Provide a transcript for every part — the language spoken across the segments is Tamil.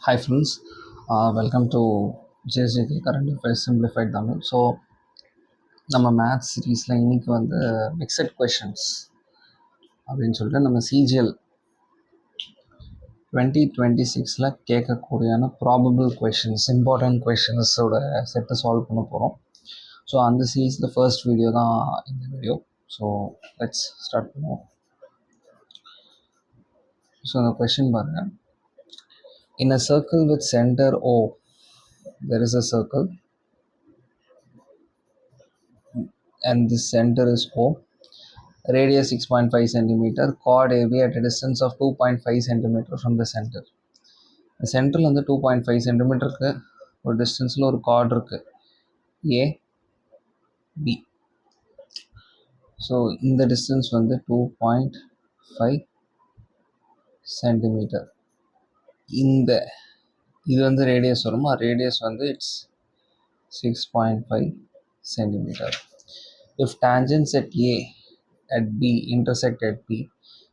Hi friends, welcome to JSJK Current Affairs Simplified Tamil. So நம்ம மேத்ஸ் சீரீஸில் இன்றைக்கி வந்து மிக்சட் கொஷின்ஸ் அப்படின்னு சொல்லிட்டு நம்ம சிஜிஎல் 2026 கேட்கக்கூடியான ப்ராபபிள் கொஷின்ஸ், இம்பார்ட்டன்ட் கொஷின்ஸோட செட்டை சால்வ் பண்ண போகிறோம். ஸோ அந்த சீரீஸில் ஃபர்ஸ்ட் வீடியோ தான் இந்த வீடியோ. ஸோ லெட்ஸ் ஸ்டார்ட் பண்ணுவோம். ஸோ அந்த கொஷின் பாருங்கள். In a circle with center O, there is a circle and this center is O, radius 6.5 centimeter, chord AB at a distance of 2.5 centimeter from the center. சென்டரில் வந்து 2.5 சென்டிமீட்டருக்கு ஒரு டிஸ்டன்ஸில் ஒரு கார்டு இருக்குது ஏபி. ஸோ இந்த டிஸ்டன்ஸ் வந்து 2.5 சென்டிமீட்டர். இது வந்து ரேடியஸ் வருமா? ரேடியஸ் வந்து it's 6.5 centimetre. If tangents at A at B intersect at P,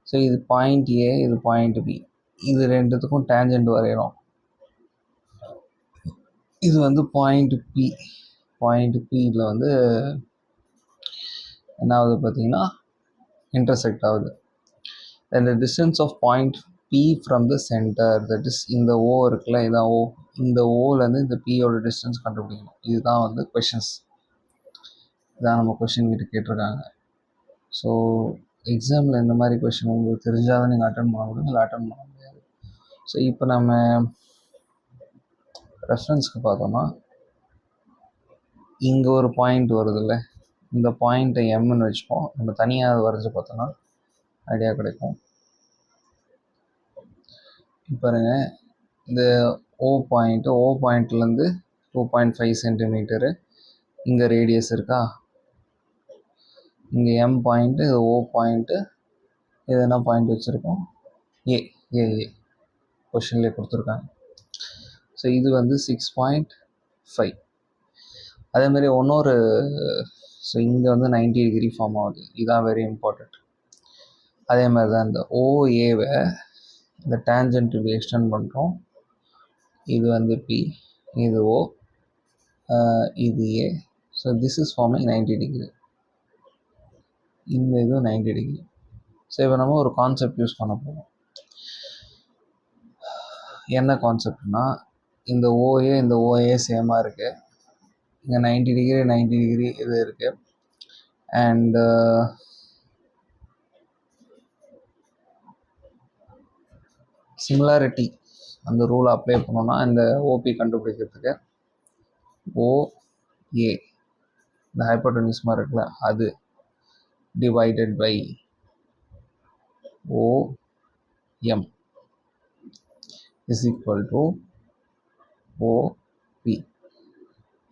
so இது பாயிண்ட் ஏ, இது பாயிண்ட் பி, இது ரெண்டுத்துக்கும் டேஞ்சன்ட் வரைகிறோம். இது வந்து பாயிண்ட் பி. பாயிண்ட் பியில் வந்து என்ன ஆகுது பார்த்தீங்கன்னா இன்டர்செக்ட் ஆகுது. அந்த distance of point B from the centre, that is இந்த ஓ இருக்குல்ல, இதான் ஓ. இந்த ஓலேருந்து இந்த பியோட டிஸ்டன்ஸ் கண்டுபிடிக்கணும். இதுதான் வந்து கொஷின்ஸ். இதான் நம்ம கொஷின் கிட்ட கேட்டிருக்காங்க. ஸோ எக்ஸாமில் இந்த மாதிரி கொஷின் உங்களுக்கு தெரிஞ்சால் தான் நீங்கள் அட்டன் பண்ண முடியும், இல்லை அட்டன் பண்ண முடியாது. ஸோ இப்போ நம்ம ரெஃபரன்ஸ்க்கு பார்த்தோம்னா இங்கே ஒரு பாயிண்ட் வருதுல்ல, இந்த பாயிண்ட்டை எம்னு வச்சுப்போம். நம்ம தனியாக அதை வரைஞ்சி பார்த்தோன்னா ஐடியா கிடைக்கும். பாருங்க, இந்த ஓ பாயிண்ட்லேருந்து 2.5 சென்டிமீட்டரு, இங்கே ரேடியஸ் இருக்கா, இங்கே எம் பாயிண்ட்டு, இது ஓ பாயிண்ட்டு, இது என்ன பாயிண்ட் வச்சுருக்கோம், ஏ. கொஷின்லேயே கொடுத்துருக்காங்க. ஸோ இது வந்து 6.5. அதேமாதிரி இன்னொரு, ஸோ இங்கே வந்து 90 டிகிரி ஃபார்ம் ஆகுது. இதுதான் வெரி இம்பார்ட்டண்ட். அதே மாதிரி தான் இந்த ஓஏவை இந்த டேஞ்சன்ட் இப்படி எக்ஸ்டெண்ட் பண்ணுறோம். இது வந்து பி, இது ஓ, இது A. So this is forming 90 degree. இந்த இது 90 டிகிரி. ஸோ இப்போ நம்ம ஒரு கான்செப்ட் யூஸ் பண்ண போகிறோம். என்ன கான்செப்ட்னா, இந்த ஓஏ சேமாக இருக்குது. இங்கே 90 டிகிரி இது இருக்குது. அண்டு சிமிலாரிட்டி அந்த ரூலை அப்ளை பண்ணோன்னா இந்த ஓபி கண்டுபிடிக்கிறதுக்கு ஓஏ இந்த ஹைப்போடெனிஸ் மாதிரி இருக்குல்ல, அது divided by OM is equal to OB.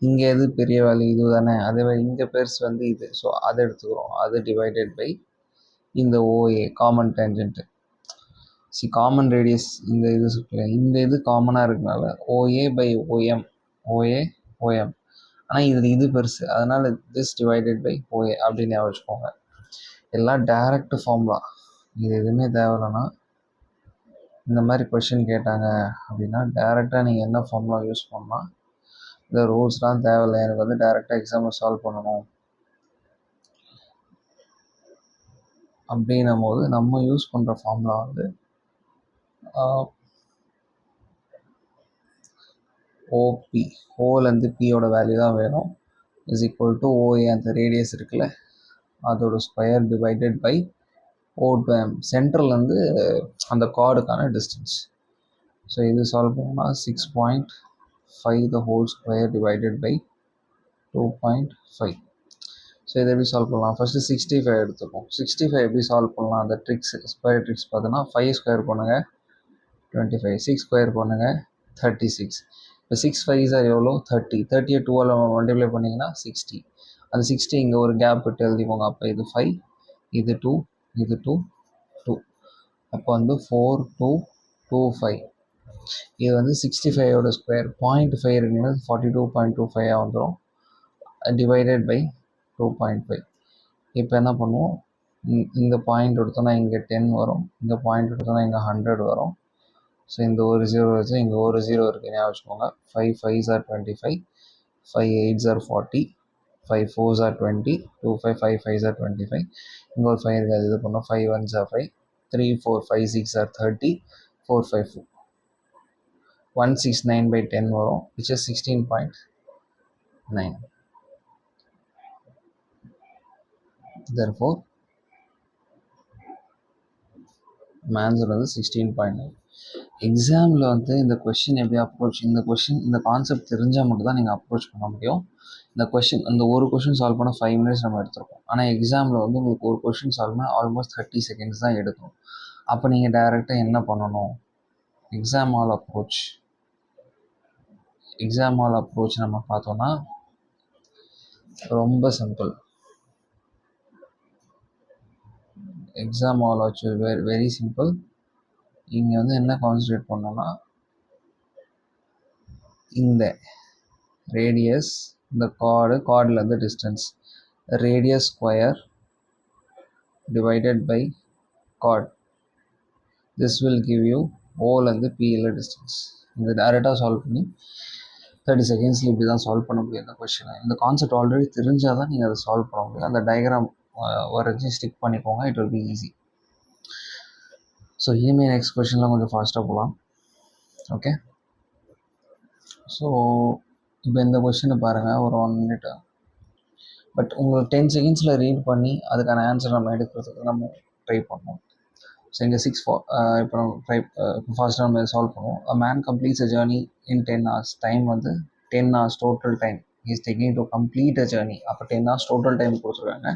இங்கே எது பெரிய வேல்யூ, இது தானே. அதே மாதிரி இங்கே பெருசு வந்து இது. ஸோ அதை எடுத்துக்கிறோம். அது டிவைடட் பை இந்த OA common tangent. Common radius இந்த இது இருக்குல்ல, இந்த இது காமனாக இருக்கனால ஓஏ பை ஓஎம், ஓஎம். ஆனால் இதில் இது பெருசு, அதனால் திஸ் டிவைடட் பை ஓஏ அப்படின்னு ஞாபகம் வச்சுக்கோங்க. எல்லாம் டைரக்ட் ஃபார்முலா. இது எதுவுமே தேவையில்லைன்னா, இந்த மாதிரி கொஷின் கேட்டாங்க அப்படின்னா டைரெக்டாக நீங்கள் என்ன ஃபார்முலா யூஸ் பண்ணலாம். இந்த ரூல்ஸ்லாம் தேவையில்லை, எனக்கு வந்து டைரெக்டாக எக்ஸாமை சால்வ் பண்ணணும் அப்படின்னும் போது நம்ம யூஸ் பண்ணுற ஃபார்முலா வந்து ஓபி, ஓலேருந்து பியோட வேல்யூ தான் வேணும், இஸ் ஈக்குவல் டு ஓஏ அந்த ரேடியஸ் இருக்குல்ல, அதோட ஸ்கொயர் டிவைடட் பை ஓஎம், சென்ட்ரல்லேருந்து அந்த கார்டுக்கான டிஸ்டன்ஸ். ஸோ இது சால்வ் பண்ணோம்னா 6.5 the whole square divided by 2.5. So இதை எப்படி சால்வ் பண்ணலாம்? ஃபஸ்ட்டு 65 எடுத்துப்போம். 65 எப்படி சால்வ் பண்ணலாம்? அந்த ட்ரிக்ஸ், ஸ்கொயர் ட்ரிக்ஸ் பார்த்தோன்னா 5 ஸ்கொயர் பண்ணுங்கள் 25, 6 ஸ்கொயர் பண்ணுங்கள் 36. இப்போ 6 5 சார் எவ்வளோ? 30. 30யை 2ஆல் மல்டிப்ளை பண்ணிங்கன்னா 60. அந்த 60 இங்கே ஒரு கேப் விட்டு எழுதிக்கோங்க. அப்போ இது 5, இது 2, இது 2, 2. அப்போ வந்து 4 2 2 5. இது வந்து 65ஓட ஸ்கொயர் 0.5 இருக்குன்னா 42.25 வந்துடும், டிவைடட் பை 2.5. இப்போ என்ன பண்ணுவோம், இந்த பாயிண்ட் எடுத்தோன்னா இங்கே 10 வரும், இந்த பாயிண்ட் எடுத்தோன்னா இங்கே 100 வரும். ஸோ இந்த ஒரு 0 வச்சு இங்கே ஒரு 0 இருக்குது ஞாபகம் வச்சுக்கோங்க. 5 5s are 25, 5 8s are 40, 5 4s are 20, 2 5 5 5s are 25. இங்கே ஒரு 5 இருக்குது, அது இது பண்ணோம். 5 1s are 5, 3 4 5 6 are 30, 4 5 4 169/10 வரும், which is 16.9. therefore ஆன்சர் வந்து 16.9. எக்ஸாமில் வந்து இந்த கொஷின் எப்படி அப்ரோச், இந்த கான்செப்ட் தெரிஞ்சால் மட்டும் தான் நீங்கள் அப்ரோச் பண்ண முடியும். இந்த கொஷின் அந்த ஒரு கொஷின் சால்வ் பண்ண 5 minutes நம்ம எடுத்துருக்கோம். ஆனால் எக்ஸாமில் வந்து உங்களுக்கு ஒரு கொஷின் சால்வ் பண்ண ஆல்மோஸ்ட் 30 seconds தான் எடுக்கும். அப்போ நீங்கள் டைரெக்டாக என்ன பண்ணணும், எக்ஸாம் ஆல் அப்ரோச் நம்ம பார்த்தோன்னா ரொம்ப simple. Exam all very simple. இங்கே வந்து என்ன கான்சன்ட்ரேட் பண்ணோன்னா இந்த ரேடியஸ், இந்த கார்டில் வந்து distance, radius square divided by chord, this will give you ஓலேருந்து பியில் டிஸ்டன்ஸ். இந்த டேரெக்டாக சால்வ் பண்ணி 30 seconds இப்படி தான் சால்வ் பண்ண முடியும் இந்த கொஷினை. இந்த கான்செப்ட் ஆல்ரெடி தெரிஞ்சால் தான் நீங்கள் அதை சால்வ் பண்ண முடியும். அந்த டயக்ராம் வரைஞ்சி ஸ்டிக் பண்ணிக்கோங்க, it will be easy. So இனிமேல் நெக்ஸ்ட் கொஷின்லாம் கொஞ்சம் ஃபாஸ்ட்டாக போகலாம். ஓகே, ஸோ இப்போ இந்த கொஷினை பாருங்கள், ஒரு 1 minute. பட் உங்களுக்கு 10 seconds ரீட் பண்ணி அதுக்கான ஆன்சர் நம்ம எடுக்கிறதுக்கு நம்ம ட்ரை பண்ணோம். ஸோ இங்கே 6 இப்போ நம்ம ஃபாஸ்ட்டாக நம்ம சால்வ் பண்ணுவோம். A man completes a journey in 10 hours. Time வந்து 10 hours total time is taking to complete a journey. அப்போ 10 hours டோட்டல் டைம் கொடுத்துருக்காங்க.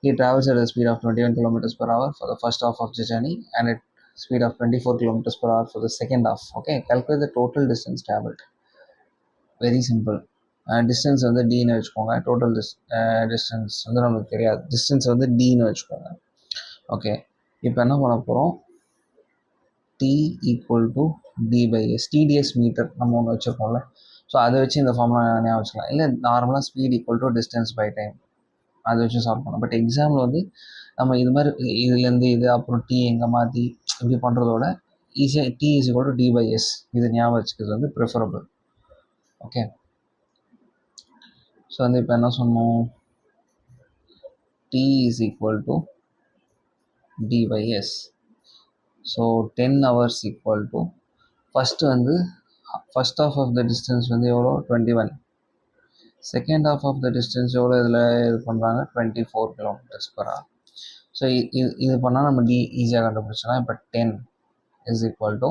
He travels at a speed of 21 kilometers per hour for the first half of the journey and at speed of 24 kilometers per hour for the second half. Okay, calculate the total distance traveled. Very simple. Distance வந்து டின்னு வச்சுக்கோங்க. டோட்டல் டிஸ்டன்ஸ் வந்து நமக்கு தெரியாது, டிஸ்டன்ஸ் வந்து டின்னு வச்சுக்கோங்க. ஓகே, இப்போ என்ன பண்ண போகிறோம், டி ஈக்குவல் டு டி/s, டிடிஎஸ் மீட்டர் நம்ம ஒன்று வச்சுருக்கோம்ல. ஸோ அதை வச்சு இந்த ஃபார்முலா ஞாபகம் வச்சுக்கலாம். இல்லை நார்மலாக speed equal to distance by time, அதை வச்சு சால்வ் பண்ணோம். பட் எக்ஸாமில் வந்து நம்ம இது மாதிரி இதுலேருந்து இது அப்புறம் டி எங்கே மாற்றி இப்படி பண்ணுறதோட ஈஸியாக டி இஸ் ஈக்குவல் டு டி/s இது ஞாபகம் வச்சுக்கிறது வந்து ப்ரிஃபரபிள். ஓகே, ஸோ வந்து இப்போ என்ன சொன்னோம், டி இஸ் ஈக்குவல் டு டி/s. So 10 hours equal to first வந்து first half of the distance வந்து எவ்வளோ 21, second half of the distance எவ்வளோ இதில் இது பண்ணுறாங்க 24 kilometers per hour. ஸோ இது பண்ணால் நம்ம டி ஈஸியாக கண்டுபிடிச்சலாம். இப்போ 10 is equal to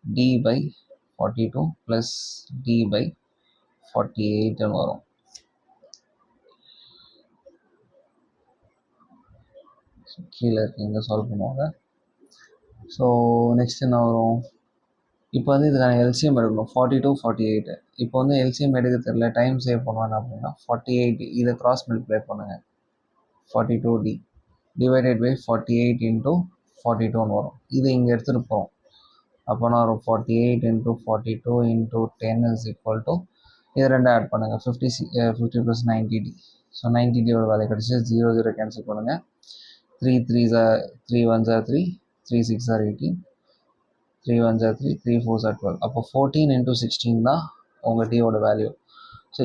d/42 plus d/48 வரும். கீழே இங்கே சால்வ் பண்ணுவாங்க. ஸோ நெக்ஸ்ட் என்ன வரும், இப்போ வந்து இதுக்கான எல்சிஎம் எடுக்கணும். 42 48. இப்போ வந்து எல்சிஎம் எடுக்க தெரியல, டைம் சேவ் பண்ணுவாங்க அப்படின்னா 48 இதை கிராஸ் மல்டிப்ளை பண்ணுங்கள். 42d டிவைடட் பை 48 இன்ட்டு 42 வரும். இது இங்கே எடுத்துகிட்டு போகிறோம். அப்போனா வரும் 48 into 42 into 10 is equal to இது ரெண்டு ஆட் பண்ணுங்கள் 50 ப்ளஸ் 90d. ஸோ 90d வேலை கிடச்சி 0 0 கேன்சல் பண்ணுங்கள். 3 3s are 3 1s are 3, 3 6 are 18, 3 1s are 3, 3 4s are 12. அப்போ 14 இன்ட்டு 16 தான் உங்கள் டியோட வேல்யூ. ஸோ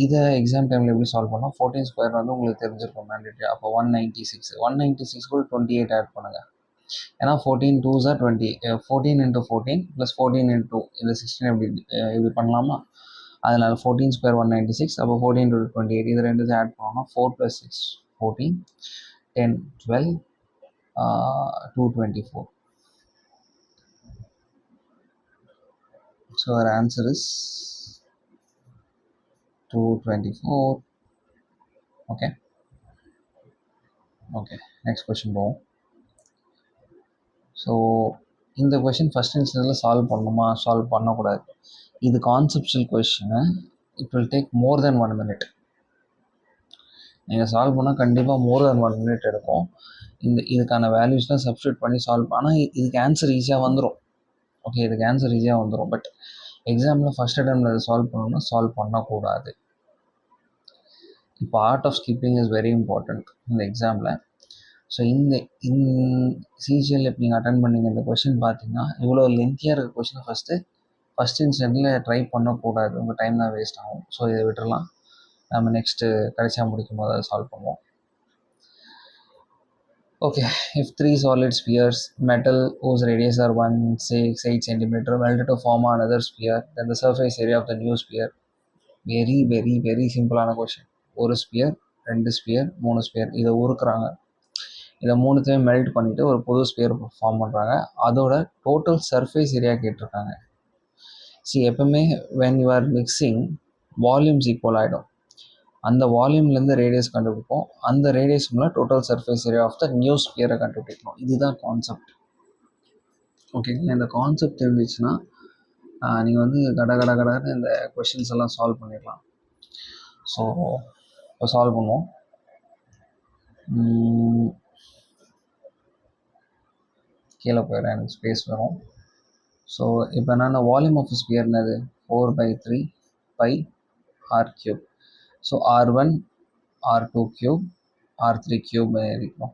இதை எக்ஸாம் டைமில் எப்படி சால்வ் பண்ணால் 14 ஸ்கொயர் வந்து உங்களுக்கு தெரிஞ்சிருக்கும் மேண்டேட்ரி. அப்போ 196 கூட 28 ஆட் பண்ணுங்கள். ஏன்னா 14 2s are 20, 14 into 14 plus 14 into இந்த 16 இப்படி பண்ணலாமா, அதனால் 14 ஸ்கொயர் 196. அப்போ 14 இன்ட்டு 28 இது ரெண்டு ஆட் பண்ணோம்னா 4 + 6 14, 10 12, 224. So our answer is 224. Okay, next question போவோம். ஸோ இந்த கொஷின் ஃபஸ்ட் இன்ஸ்டன்ஸில் சால்வ் பண்ணணுமா சால்வ் பண்ணக்கூடாது, இது conceptual question. It will take more then 1 minute. நீங்கள் சால்வ் பண்ணால் கண்டிப்பாக மோர் தென் 1 minute எடுக்கும். இதுக்கான வேல்யூஸ்லாம் சப்ஸ்டியூட் பண்ணி சால்வ் ஆனால் இதுக்கு ஆன்சர் ஈஸியாக வந்துடும். ஓகே, இதுக்கு ஆன்சர் ஈஸியாக வந்துடும். பட் எக்ஸாமில் ஃபஸ்ட் அட்டெம்ப்டில் அதை சால்வ் பண்ணணும்னா சால்வ் பண்ணக்கூடாது. இப்போ art of skipping is very important இந்த எக்ஸாமில். ஸோ இன் சிஜிஎல் இப்போ நீங்கள் அட்டன் பண்ணீங்க இந்த கொஷின் பார்த்தீங்கன்னா இவ்வளோ லென்த்தியாக இருக்க கொஷினை ஃபஸ்ட் இன்ஸ்டன்ட்டில் ட்ரை பண்ணக்கூடாது, உங்கள் டைம் தான் வேஸ்ட் ஆகும். ஸோ இதை விட்டுறலாம், நம்ம நெக்ஸ்ட்டு கடைசியாக முடிக்கும் போது அதை சால்வ் பண்ணுவோம். Okay, if three solid spheres, metal whose radius are 1, 6, 8 cm melted to form another sphere, then the surface area of the new sphere. Very very very சிம்பிளான கொஷின். ஒரு ஸ்பியர், 2 ஸ்பியர், 3 ஸ்பியர் இதை உருக்குறாங்க. இதை மூணுத்தையும் மெல்ட் பண்ணிவிட்டு ஒரு புது ஸ்பியர் ஃபார்ம் பண்ணுறாங்க. அதோட டோட்டல் சர்ஃபேஸ் ஏரியா கேட்டிருக்காங்க. எப்பவுமே when you are mixing volumes equal ஆகிடும். அந்த வால்யூம்லேருந்து ரேடியஸ் கண்டுபிடிப்போம். அந்த ரேடியஸ்க்குள்ள total surface area of the new ஸ்பியரை கண்டுபிடிக்கணும். இதுதான் கான்செப்ட். ஓகேங்களா? இந்த கான்செப்ட் இருந்துச்சுன்னா நீங்கள் வந்து கடன்னு இந்த கொஷின்ஸ் எல்லாம் சால்வ் பண்ணிடலாம். ஸோ இப்போ சால்வ் பண்ணுவோம். கீழே போயிடுறேன், எனக்கு ஸ்பேஸ் வரும். ஸோ இப்போ என்னென்ன வால்யூம் ஆஃப் ஸ்பியர் என்னது 4/3 pi R cube. So R1 R2 cube R3 cube இருக்கும்.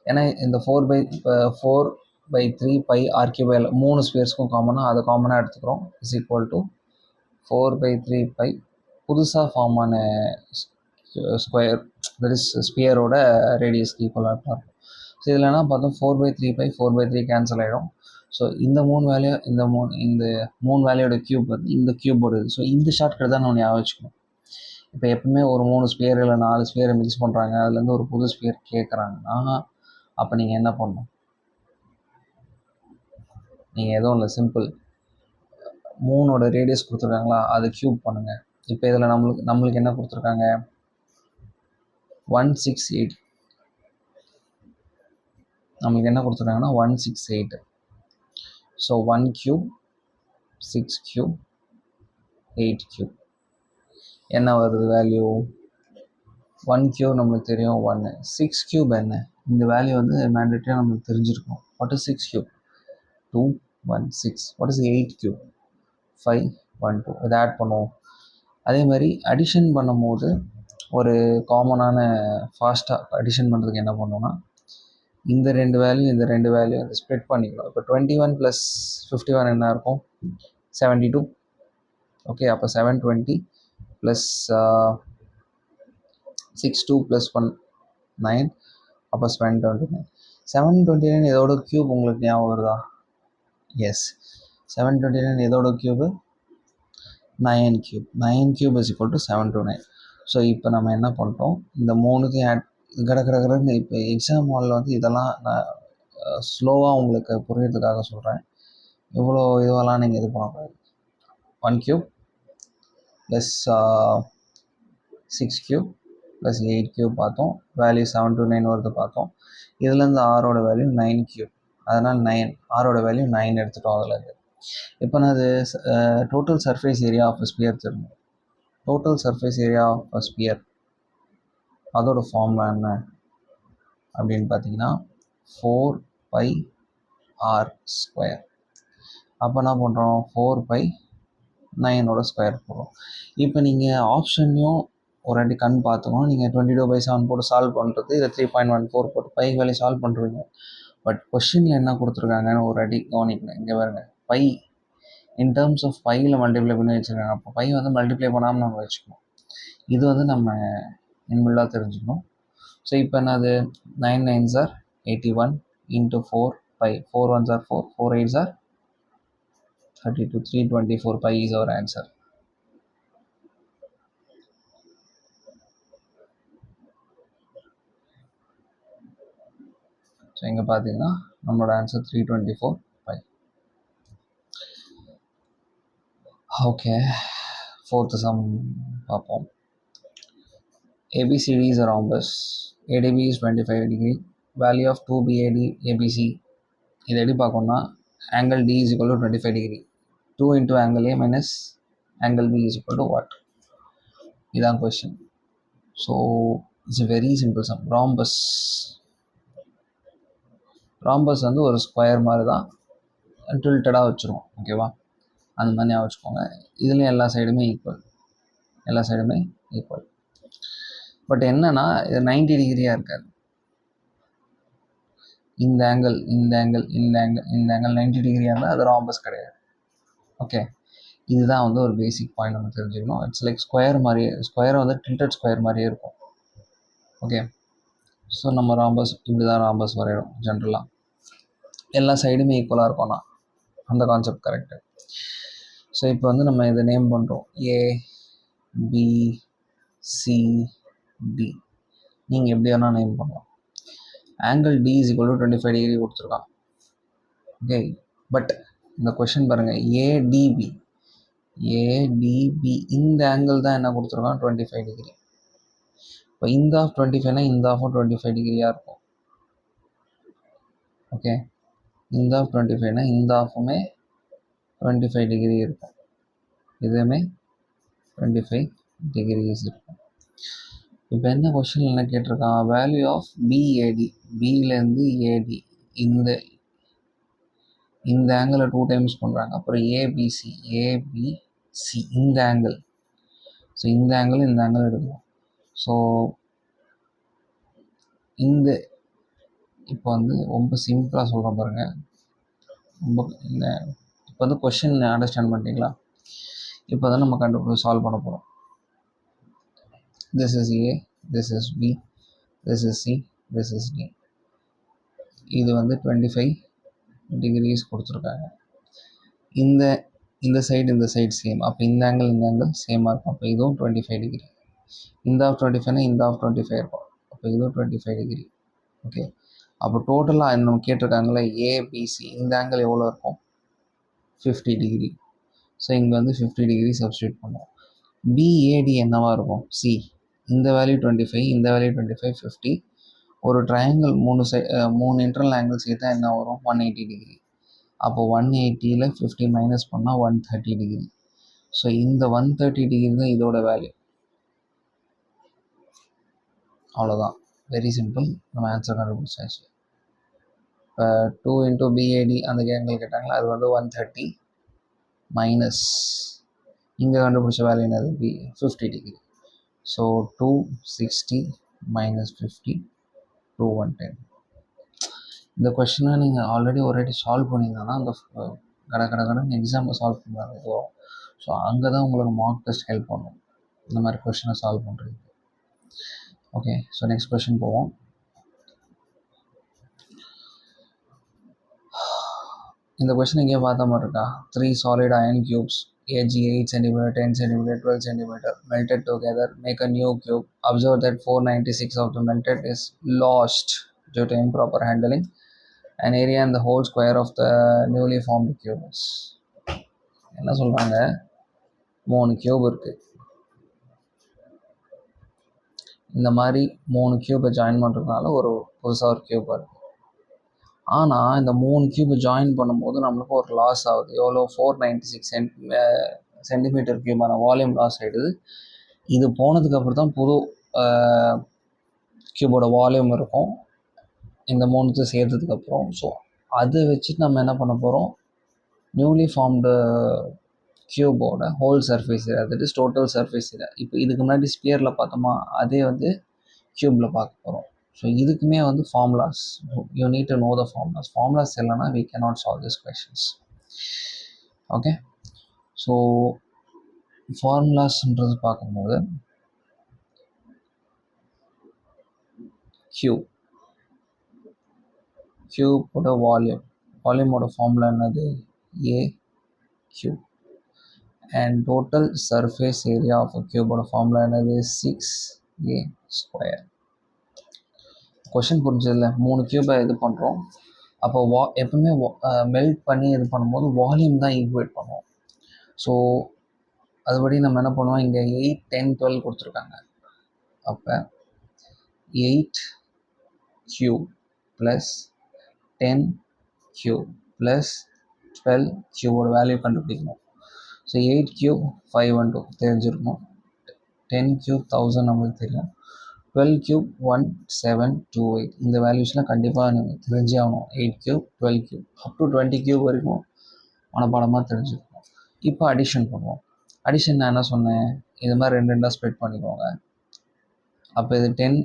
ஏன்னா இந்த 4/3 பை ஆர் கியூப் 3 ஸ்பியர்ஸ்க்கும் காமனாக அதை காமனாக எடுத்துக்கிறோம். இஸ் ஈக்குவல் டு 4/3 பை புதுசாக ஃபார்ம் ஆன ஸ்கொயர், தட் இஸ் ஸ்பியரோட ரேடியஸ்க்கு ஈக்குவலாக இருக்கும். ஸோ இதில் என்ன பார்த்தோம், 4/3 பை 4/3 கேன்சல் ஆகிடும். ஸோ இந்த மூணு வேல்யூட கியூப் வந்து இந்த கியூபோட இது. ஸோ இந்த ஷார்ட்கட் தான் நம்ம ஞாபகம் வச்சுக்கணும். இப்போ எப்பவுமே ஒரு 3 ஸ்பியர் இல்லை 4 ஸ்பியரை மிக்ஸ் பண்ணுறாங்க, அதுலேருந்து ஒரு புது ஸ்பியர் கேட்குறாங்கன்னா அப்போ நீங்கள் என்ன பண்ணணும், நீங்கள் எதுவும் இல்லை, சிம்பிள் 3ஓட ரேடியஸ் கொடுத்துருக்காங்களா அதை கியூப் பண்ணுங்கள். இப்போ இதில் நம்மளுக்கு என்ன கொடுத்துருக்காங்க, 168. நம்மளுக்கு என்ன கொடுத்துருக்காங்கன்னா 168. ஸோ 1 கியூப் 6 கியூப் 8 கியூப் என்ன வருது வேல்யூ, 1 கியூப் நம்மளுக்கு தெரியும் 1. 6 கியூப் என்ன, இந்த வேல்யூ வந்து மேண்டேட்டரியாக நம்மளுக்கு தெரிஞ்சிருக்கும். What is 6 cube, 2 1 6. What is 8 cube, 5 1 2. இதை ஆட் பண்ணுவோம். அதே மாதிரி அடிஷன் பண்ணும்போது ஒரு காமனான ஃபாஸ்ட்டாக அடிஷன் பண்ணுறதுக்கு என்ன பண்ணுவோன்னா, இந்த ரெண்டு வேல்யூ அதை ஸ்ப்ளிட் பண்ணிக்கலாம். இப்போ 21 + 51 என்ன இருக்கும், 72. ஓகே, அப்போ 720 + 62 + 1 9. அப்போ 729. 729 இதோட கியூப் உங்களுக்கு ஞாபகம் வருதா? எஸ், 729 இதோட cube 9 cube. 9 cube is equal to 729. So இப்போ நம்ம என்ன பண்ணுறோம், இந்த மூணுத்தையும் ஆட் கடன்னு. இப்போ எக்ஸாம் ஹாலில் வந்து இதெல்லாம் நான் ஸ்லோவாக உங்களுக்கு புரியறதுக்காக சொல்கிறேன். இவ்வளோ இதுவெல்லாம் நீங்கள் இது பண்ணக்கூடாது. 1 cube plus 6 cube plus 8 cube பார்த்தோம், வேல்யூ 729 வருது பார்த்தோம். இதுலேருந்து ஆரோட வேல்யூ 9 கியூப், அதனால் 9, ஆரோட வேல்யூ 9 எடுத்துட்டோம் அதுலேருந்து. இப்போ நான் அது total surface area of sphere தெரியும். Total surface area of sphere அதோட ஃபார்முலா என்ன அப்படின்னு பார்த்தீங்கன்னா 4πr². அப்போ என்ன பண்ணுறோம், 4π9 ஸ்கொயர் போடுறோம். இப்போ நீங்கள் ஆப்ஷன்லையும் ஒரு வாட்டி கண் பார்த்துக்கணும். நீங்கள் 22/7 போட்டு சால்வ் பண்ணுறது, இதை 3.14 போட்டு பை வேல்யூ சால்வ் பண்ணுறீங்க. பட் கொஷினில் என்ன கொடுத்துருக்காங்கன்னு ஒரு வாட்டி கவனிக்கணும். இங்கே பாருங்க, பை இன் டேர்ம்ஸ் ஆஃப் பையில் மல்டிப்ளை பண்ணி வச்சுருக்காங்க. அப்போ பை வந்து மல்டிப்ளை பண்ணாமல் நம்ம வச்சுக்கணும். இது வந்து நம்ம இன்பில்டாக தெரிஞ்சுக்கணும். ஸோ இப்போ என்னது, 9 9s are 81 into 4 pi, 4 1s are 4, 4 8s are 32, 324 pi is our answer. So இங்கே பார்த்தீங்கன்னா நம்மளோட answer 324 pi. Okay, 4th sum பார்ப்போம். ABCD is a rhombus. ADB is 25 degree. Value of 2BAD ABC. இதை எப்படி பார்க்கணும்னா, angle D is equal to 25 degree. 2 into angle A minus angle B is equal to what? இதான் question. So it's very simple some. Rhombus வந்து ஒரு ஸ்கொயர் மாதிரி தான், டில்டடாக வச்சுருவோம். ஓகேவா, அந்த மாதிரி ஞாபகம் வச்சுக்கோங்க. இதுலேயும் எல்லா சைடுமே ஈக்குவல். பட் என்னன்னா இது 90 டிகிரியாக இருக்காது. இந்த ஆங்கிள் இந்த ஆங்கிள் இந்த ஆங்கிள் இந்த ஆங்கிள் 90 டிகிரியாக இருந்தால் அது ராம்பஸ் கிடையாது. ஓகே, இதுதான் வந்து ஒரு பேசிக் பாயிண்ட் நம்ம தெரிஞ்சுக்கணும். இட்ஸ் லைக் ஸ்கொயர் மாதிரியே, ஸ்கொயரை வந்து டில்டட் ஸ்கொயர் மாதிரியே இருக்கும். ஓகே, ஸோ நம்ம ராம்பஸ் இப்படி தான் ராம்பஸ் வரையிடும் ஜென்ரலாக. எல்லா சைடுமே ஈக்குவலாக இருக்கும்னா அந்த கான்செப்ட் கரெக்டு. ஸோ இப்போ வந்து நம்ம இதை நேம் பண்ணுறோம் ஏ பி சி டி. நீங்கள் எப்படி வேணால் நேம் பண்ணலாம். Angle D is equal to 25 degree கொடுத்துருக்கான். ஓகே, பட் இந்த கொஷின் பாருங்கள், ஏடிபி இந்த ஆங்கிள் தான் என்ன கொடுத்துருக்கான் 25 டிகிரி. இப்போ இந்த ஆஃப் 25னா இந்த ஆஃபும் 25 டிகிரியாக இருக்கும். ஓகே, இந்த ஆஃப் 25னா இந்த ஆஃபுமே 25 டிகிரி இருக்கும். இதுவுமே 25 டிகிரிஸ் இருக்கும். இப்போ என்ன கொஷின் என்ன கேட்டிருக்கான், வேல்யூ ஆஃப் பிஏடி, பியிலேருந்து ஏடி இந்த ஆங்கிளை 2 டைம்ஸ் பண்ணுறாங்க. அப்புறம் ஏபிசி இந்த ஆங்கிள். ஸோ இந்த ஆங்கிள் எடுக்கணும். ஸோ இப்போ வந்து ரொம்ப சிம்பிளாக சொல்கிறேன் பாருங்கள். ரொம்ப இப்போ வந்து கொஷின் அண்டர்ஸ்டாண்ட் பண்ணிட்டீங்களா? இப்போ தான் நம்ம சால்வ் பண்ண போகிறோம். This is A, this is B, this is C, this is D. இது வந்து 25 டிகிரிஸ் கொடுத்துருக்காங்க. இந்த சைடு சேம். அப்போ இந்த ஆங்கிள் சேமாக இருக்கும். அப்போ இதுவும் 25 டிகிரி. இந்த ஆஃப் 25னா இந்த ஆஃப் 25 இருக்கும். அப்போ இதுவும் 25 டிகிரி. ஓகே, அப்போ டோட்டலாக நம்ம கேட்டிருக்காங்களே ஏபிசி, இந்த ஆங்கிள் எவ்வளோ இருக்கும் 50 டிகிரி. ஸோ இங்கே வந்து 50 டிகிரி சப்ஸ்டியூட் பண்ணுவோம். பிஏடி என்னவாக இருக்கும், சி இந்த வேல்யூ 25, இந்த வேல்யூ 25, 50. ஒரு ட்ரையாங்கிள் 3 இன்டர்னல் ஆங்கிள் சேர்த்தா என்ன வரும் 180 டிகிரி. அப்போ 180ல் 50 மைனஸ் பண்ணால் 130 டிகிரி. ஸோ இந்த 130 டிகிரி தான் இதோட வேல்யூ. அவ்வளோதான், வெரி சிம்பிள். நம்ம ஆன்சர் கண்டுபிடிச்சாச்சு. இப்போ 2 இன்ட்டு பிஏடி அந்த ஆங்கிள் கேட்டாங்களா, அது வந்து 130 மைனஸ் இங்கே கண்டுபிடிச்ச வேல்யூ என்னது 50 டிகிரி. So 260 minus 50 210. இந்த கொஷினை நீங்கள் ஆல்ரெடி ஒரு வாட்டி சால்வ் பண்ணியிருந்தாங்கன்னா அந்த கடன் எக்ஸாமில் சால்வ் பண்ணுவாங்க. ஸோ அங்கே தான் உங்களுக்கு மார்க் டெஸ்ட் ஹெல்ப் பண்ணும் இந்த மாதிரி கொஷினை சால்வ் பண்ணுறது. ஓகே, ஸோ நெக்ஸ்ட் கொஷின் போவோம். இந்த கொஷின் இங்கே பார்த்த மாதிரி இருக்கா, 3 solid iron cubes AG 8 cm, 10 cm, 12 cm melted together make a new cube. Observe that 496 of the melted is lost due to improper handling. An area and the whole square of the newly formed cube is. என்ன சொல்கிறாங்க, 3 கியூப் இருக்குது. இந்த மாதிரி 3 கியூபை ஜாயின் பண்ணுறதுனால ஒரு புதுசாக ஒரு கியூப் இருக்குது. ஆனால் இந்த 3 கியூபை ஜாயின் பண்ணும்போது நம்மளுக்கு ஒரு லாஸ் ஆகுது. எவ்வளோ 496 சென்டிமீட்டர் கியூபான வால்யூம் லாஸ் ஆகிடுது. இது போனதுக்கப்புறம் தான் புது கியூபோட வால்யூம் இருக்கும் இந்த 3 சேர்த்ததுக்கப்புறம். ஸோ அதை வச்சுட்டு நம்ம என்ன பண்ண போகிறோம், நியூலி ஃபார்ம்டு கியூபோட whole surface area, that is total surface area. இப்போ இதுக்கு முன்னாடி ஸ்பியரில் பார்த்தோமா, அதே வந்து கியூபில் பார்க்க போகிறோம். ஸோ இதுக்குமே வந்து formulas, you need to know the formulas இல்லைனா we cannot solve these questions. Okay, so ஃபார்முலாஸ்ன்றது பார்க்கும்போது கியூபோட வால்யூமோட ஃபார்முலா என்னது A cube. And total surface area of கியூபோட ஃபார்முலா என்னது 6a ஸ்கொயர். கொஷின் புரிஞ்சதில்ல, 3 கியூபை இது பண்ணுறோம். அப்போ எப்பவுமே மெல்ட் பண்ணி இது பண்ணும்போது வால்யூம் தான் ஈக்குவேட் பண்ணுவோம். ஸோ அதுபடி நம்ம என்ன பண்ணுவோம், இங்கே 8, 10, 12 கொடுத்துருக்காங்க. அப்போ 8 கியூப் ப்ளஸ் 10 கியூப் ப்ளஸ் 12 கியூபோட வேல்யூ கண்டுபிடிக்கணும். ஸோ 8 கியூப் 512 தெரிஞ்சிருக்கணும். 10 கியூப் 1000 நம்மளுக்கு தெரியும். 12 கியூப் 1728 இந்த வேல்யூஸ்லாம் கண்டிப்பாக நீங்கள் தெரிஞ்சே ஆகணும். 8 cube 12 cube up to 20 cube வரைக்கும் மனப்பாடமாக தெரிஞ்சுக்கணும். இப்போ அடிஷன் பண்ணுவோம். அடிஷன் நான் என்ன சொன்னேன், இது மாதிரி 2 ஸ்ப்ளிட் பண்ணிக்கோங்க. அப்போ இது 10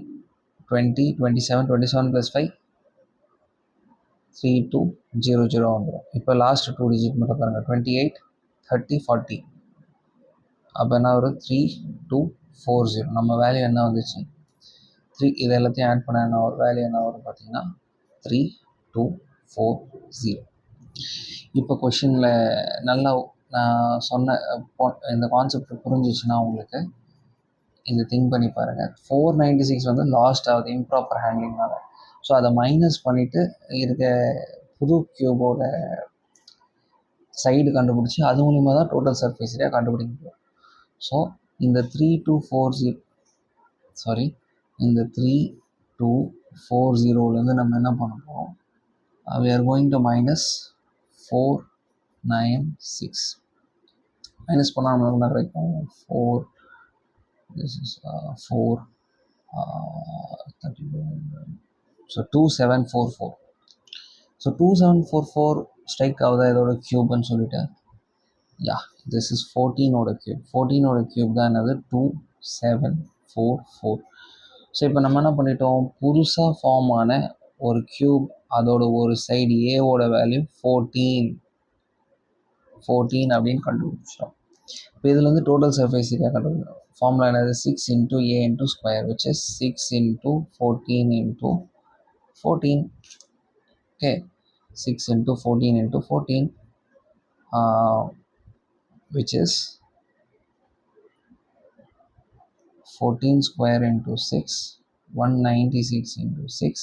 20 27 27 + 5 3200 வந்துடும். இப்போ லாஸ்ட் 2 டிஜிட் மட்டும் பாருங்கள், 28 30 40. அப்போ என்ன வரும், 3240. நம்ம வேல்யூ என்ன வந்துச்சு, 3. இது எல்லாத்தையும் ஆட் பண்ண என்ன ஒரு வேல்யூ என்ன வரும் பார்த்தீங்கன்னா 3240. இப்போ கொஷினில் நல்லா நான் சொன்ன இந்த கான்செப்ட் புரிஞ்சிச்சுன்னா உங்களுக்கு இந்த திங்க் பண்ணி பாருங்கள். 496 வந்து லாஸ்ட் ஆகுது இம்ப்ராப்பர் ஹேண்ட்லிங்னால. ஸோ அதை மைனஸ் பண்ணிவிட்டு இருக்க புது க்யூபோட சைடு கண்டுபிடிச்சி அது மூலிமா தான் டோட்டல் சர்ஃபேஸ் ஏரியா கண்டுபிடிக்க முடியும். ஸோ இந்த 3240லேருந்து நம்ம என்ன பண்ண போகிறோம், we are going to minus 496. Minus பண்ணால் நம்மளுக்கு என்ன கிடைக்கும், 4, this is 4, 31, so 2744. So 2744 strike ஆகுதா இதோட க்யூப்னு சொல்லிட்டு, யா திஸ் இஸ் 14ஓட க்யூப். 14ஓட க்யூப் தான் என்னது 2744. ஸோ இப்போ நம்ம என்ன பண்ணிட்டோம், புதுசாக ஃபார்ம் ஆன ஒரு க்யூப் அதோட ஒரு சைடு ஏவோட வேல்யூ 14 அப்படின்னு கண்டுபிடிச்சிட்டோம். இப்போ இதில் வந்து டோட்டல் சர்ஃபேஸ் ஏரியா கண்டுபிடிக்கணும். ஃபார்முலா என்னது, 6 × a × square, which is 6 × 14 × 14. Okay, 6 × 14 × 14, which is 14 square into 6, 196 into 6.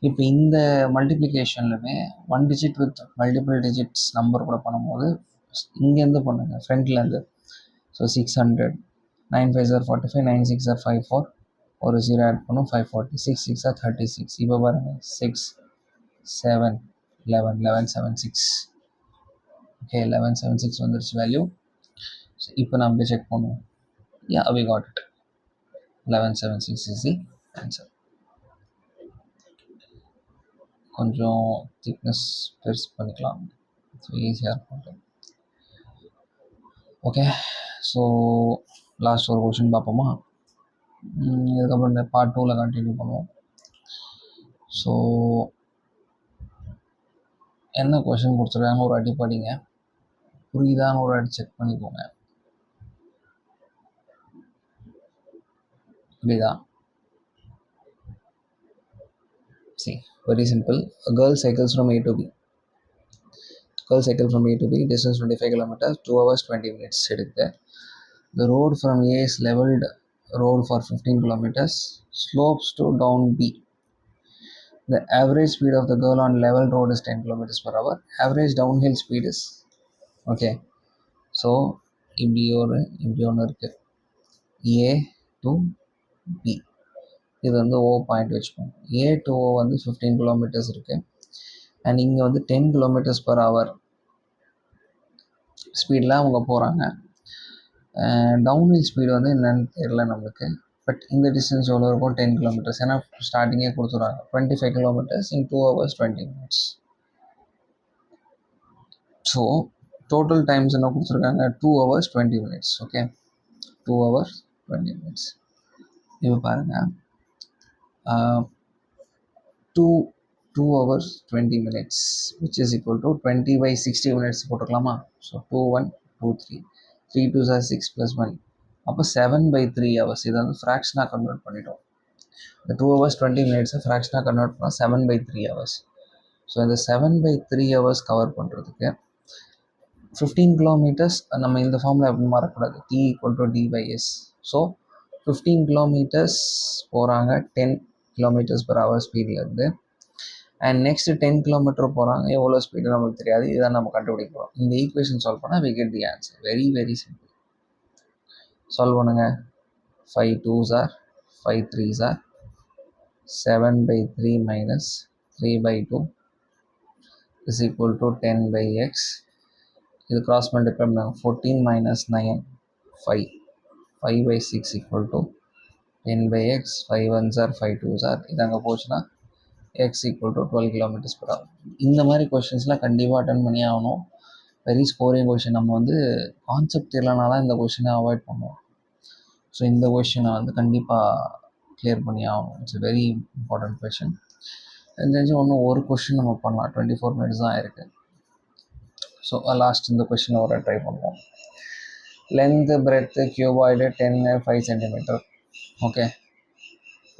இப்போ இந்த மல்டிப்ளிகேஷன்லுமே 1 digit with multiple digits number கூட பண்ணும்போது இங்கேருந்து பண்ணுங்கள் ஃப்ரண்ட்லேருந்து. ஸோ 600, 9 5 are 45, 9 6 are 54, ஒரு 0 ஆட் பண்ணும் 540, 6 6 are 36. இப்போ பாருங்கள் 6 7 11 1176. ஓகே, 1176 வந்துருச்சு வேல்யூ. ஸோ இப்போ நம்ம அப்படியே செக் பண்ணுவோம். யா, we got it. 1176 is the answer. கொஞ்சம் திக்னஸ் பெருசு பண்ணிக்கலாம், ஸோ ஈஸியாக இருக்கும். ஓகே, ஸோ லாஸ்ட் ஒரு கொஷின் பார்ப்போமா, இதுக்கப்புறம் இந்த பார்ட் 2ல் கண்டினியூ பண்ணுவோம். ஸோ என்ன கொஷின் கொடுத்துருக்காங்க ஒரு அடி படிங்க, புரியுதான்னு ஒரு அடி செக் பண்ணிக்கோங்க. புரியுதா? See, very simple. A girl cycles from A to B. Girl cycle from A to B, distance 25 kilometers, 2 hours 20 minutes. The road from A is leveled road for 15 kilometers, slopes to down B. The average speed of the girl on level road is 10 kilometers per hour. Average downhill speed is, okay. So, இப்படி ஒன்று இருக்குது, A to B. இது வந்து O பாயிண்ட் வச்சுக்கோங்க. A to O வந்து 15 kilometers இருக்குது. அண்ட் இங்கே வந்து 10 kilometers per hour ஸ்பீடில் அவங்க போகிறாங்க. டவுன்ஹில் ஸ்பீடு வந்து என்னென்னு தெரியல நம்மளுக்கு, பட் இந்த டிஸ்டன்ஸ் எவ்வளோ இருக்கும், 10 kilometers. ஏன்னா ஸ்டார்டிங்கே கொடுத்துருவாங்க 25 kilometers in 2 hours 20 minutes. So total times என்ன கொடுத்துருக்காங்க, 2 hours 20 minutes. Okay, 2 hours 20 minutes. இப்போ பாருங்கள், 2 hours 20 minutes which is equal to 20/60 minutes போட்டுக்கலாமா. ஸோ 2 1 2 3 3 2s are 6 + 1, அப்போ 7/3 hours. இதை வந்து ஃப்ராக்ஷனாக கன்வெர்ட் பண்ணிட்டோம். இந்த 2 hours 20 minutes ஃப்ராக்ஷனாக கன்வெர்ட் பண்ணால் 7/3 hours. ஸோ இந்த 7/3 hours கவர் பண்ணுறதுக்கு 15 kilometers நம்ம இந்த ஃபார்மில் எப்படி மாறக்கூடாது, T = D/S. ஸோ 15 kilometers போகிறாங்க 10 kilometers per hour ஸ்பீட்லேருந்து. அண்ட் நெக்ஸ்ட் 10 kilometer போகிறாங்க, எவ்வளோ ஸ்பீடு நமக்கு தெரியாது, இதான் நம்ம கண்டுபிடிக்கிறோம். இந்த ஈக்குவேஷன் சால்வ் பண்ணால் we get the answer. Very very simple. Solve பண்ணுங்க. 5 2s are 5 3s are 7/3 minus 3/2 is equal to 10/x. இது கிராஸ் மல்டிப்ளை பண்ணாங்க, 14 minus 9 5, 5/6 equal to 10/x. 5 1s are 5 2s are, இது அங்கே போச்சுன்னா x equal to 12 kilometers per hour. இந்த மாதிரி கொஷின்ஸ்லாம் கண்டிப்பாக அட்டன் பண்ணி ஆகணும். Very scoring question. நம்ம வந்து கான்செப்ட் இல்லைனா தான் இந்த கொஷினை அவாய்ட் பண்ணுவோம். ஸோ இந்த கொஷினை வந்து கண்டிப்பாக கிளியர் பண்ணி ஆகணும். It's very important question. தெரிஞ்சு இன்னும் ஒரு கொஷின் நம்ம பண்ணலாம், 24 மினிட்ஸ் தான் இருக்குது. ஸோ லாஸ்ட் இந்த கொஷினை ஒரு ட்ரை பண்ணுவோம். Length breadth cuboid 10 5 centimetre. Okay,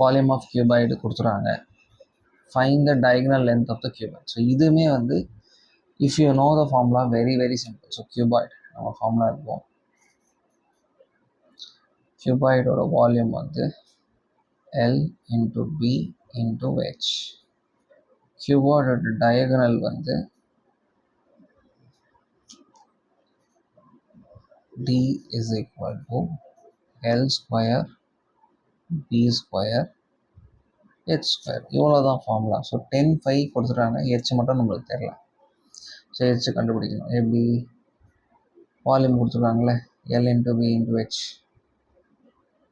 volume of cuboid கொடுத்துறாங்க. Find the diagonal length of the cuboid. So இதுவுமே வந்து if you know the formula very very simple. So cuboid நம்ம ஃபார்முலா இருக்கும். கியூபாய்டோட வால்யூம் வந்து L into B into H. கியூபாய்டோட டயகனல் வந்து D is equal to L square B square H square. இவ்வளோ தான் ஃபார்முலா. ஸோ 10 5 கொடுத்துட்டாங்க, ஹெச் மட்டும் நம்மளுக்கு தெரியல. ஸோ ஹெச் கண்டுபிடிக்கணும். எப்படி? வால்யூம் கொடுத்துருக்காங்களே, L into B into H.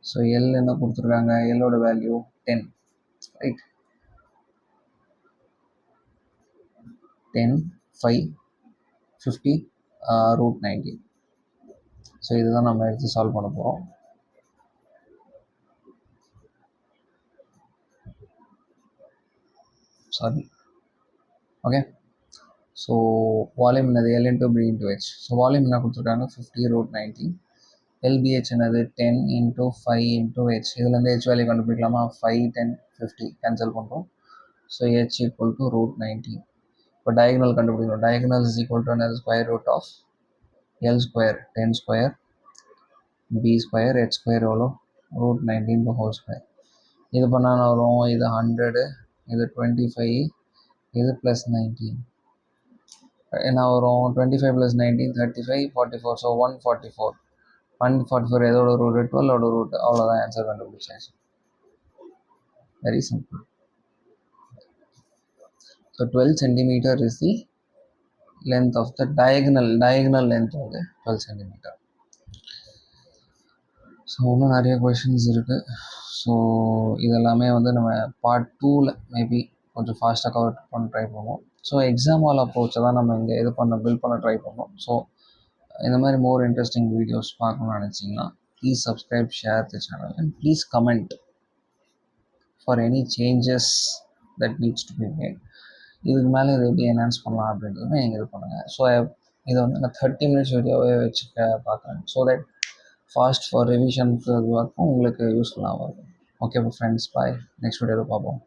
So L என்ன கொடுத்துருக்காங்க, எல்லோட வேல்யூ 10, ரைட்? 10 5 50 √90. ஸோ இதுதான் நம்ம எடுத்து சால்வ் பண்ண போகிறோம். Sorry, okay. ஸோ வால்யூம் என்னது, L into B into H. So volume என்ன கொடுத்துருக்காங்க, 50 √90. LBH என்னது, 10 into 5 into H. இதுலேருந்து H வேல்யூ கண்டுபிடிக்கலாமா? 5 10 50 கேன்சல் பண்ணுறோம். So H equal to √90. இப்போ டயகனல் கண்டுபிடிக்கணும். Diagonal is equal to another square root of L square 10 square B square H square எவ்வளோ, √90 இந்த ஹோல் ஸ்கொயர். இது பண்ணால் வரும், இது 100, இது 25, இது ப்ளஸ் 19. என்ன வரும், 25 + 19 35 44. ஸோ 144. 144 எதோட ரூட், 12ஓட ரூட். அவ்வளோதான், ஆன்சர் கண்டுபிடிச்சாச்சு. Very simple. So 12 centimetre is the length of the diagonal length வந்து 12 சென்டிமீட்டர். ஸோ இன்னும் நிறைய கொஷின்ஸ் இருக்குது. ஸோ இதெல்லாமே வந்து நம்ம பார்ட் 2ல் மேபி கொஞ்சம் ஃபாஸ்ட்டாக கவர் பண்ண ட்ரை பண்ணுவோம். ஸோ எக்ஸாம் ஹால் அப்ரோச்சை தான் நம்ம இங்கே பில்ட் பண்ண ட்ரை பண்ணோம். ஸோ இந்த மாதிரி மோர் இன்ட்ரெஸ்டிங் வீடியோஸ் பார்க்கணும்னு நினச்சிங்கன்னா please subscribe, share the channel and please comment for any changes that needs to be made. இதுக்கு மேலே இதை எப்படி என்ஹான்ஸ் பண்ணலாம் அப்படின்றதுமே நீங்கள் இது பண்ணுங்கள். ஸோ இதை வந்து நான் 30 மினிட்ஸ் வீடியோவே வச்சு பார்க்குறேன். ஸோ தட் ஃபாஸ்ட் ஃபார் ரிவிஷனுக்கு இதுவாக்கும் உங்களுக்கு யூஸ்ஃபுல்லாக இருக்கும். ஓகே ஃப்ரெண்ட்ஸ், பாய். நெக்ஸ்ட் வீடியோவில் பார்ப்போம்.